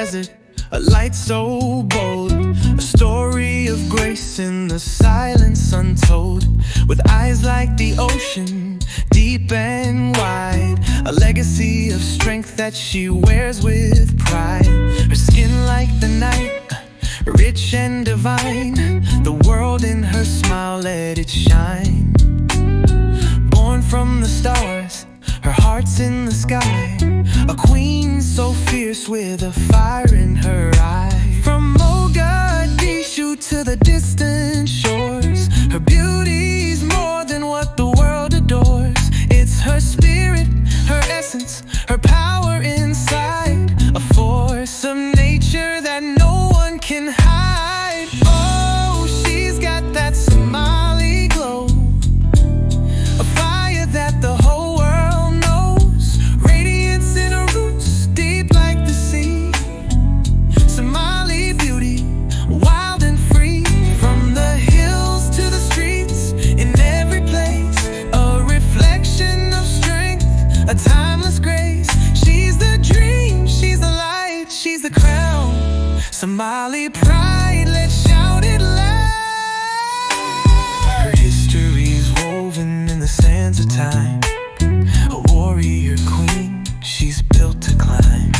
desert, a light so bold, a story of grace in the silence untold. With eyes like the ocean, deep and wide, a legacy of strength that she wears with pride. Her skin like the night, rich and divine, the world in her smile, let it shine. Born from the stars, her heart's in the sky, a queen so fierce with a fire in her eye. From Mogadishu to the distant shores, her beauty's more than what the world adores. It's her spirit, her essence, her power inside, a force of nature that no one can hide. Oh, she's got that Somali glow, a fire that the whole world knows, radiance in her roots, deep like the sea. Somali beauty, wild and free, from the hills to the streets, in every place, a reflection of strength, a timeless grace. She's the dream, she's the light, she's the crown. Somali pride, let's shout it loud. Her history's woven in the sands of time, a warrior queen, she's built to climb.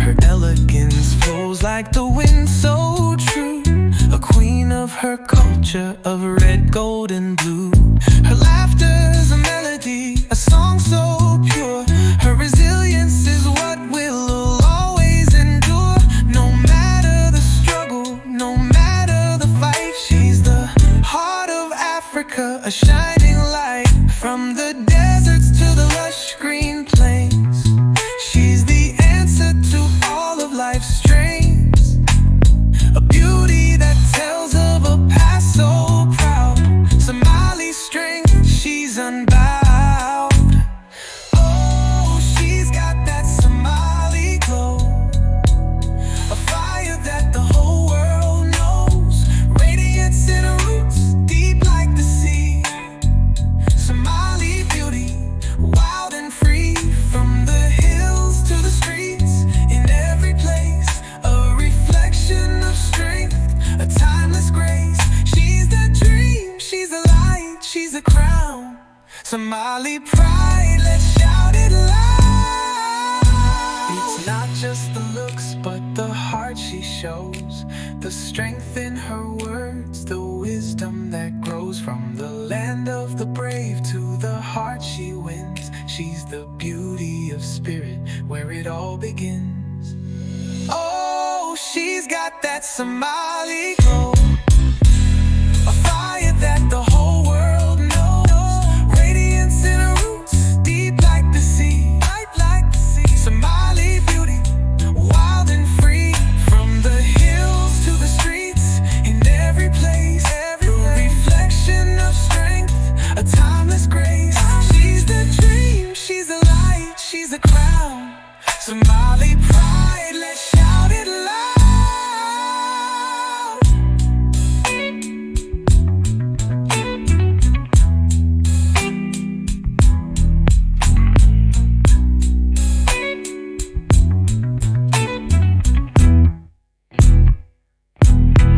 Her elegance flows like the wind, so true, a queen of her culture of red, gold, and blue. Her laughter's a melody, a song so pure. Her resilience is what will always endure. No matter the struggle, no matter the fight, she's the heart of Africa, a shining light. From the deserts to the lush green plains, she's the answer to all of life's strains, a beauty that tells of a past so proud. Somali strength, she's unbowed. Oh, she's got that Somali glow, a fire that the whole world knows, radiance in her roots, deep like the sea. Somali beauty, wild and free, from the hills to the streets, in every place, a reflection of strength, a timeless grace. She's the dream, she's the light, she's the crown. Somali pride, let's shout it loud. It's not just the looks, but the heart she shows, the strength in her words, the wisdom that grows. From the land of the brave to the heart she wins, she's the beauty of spirit where it all begins. Oh, she's got that Somali glow.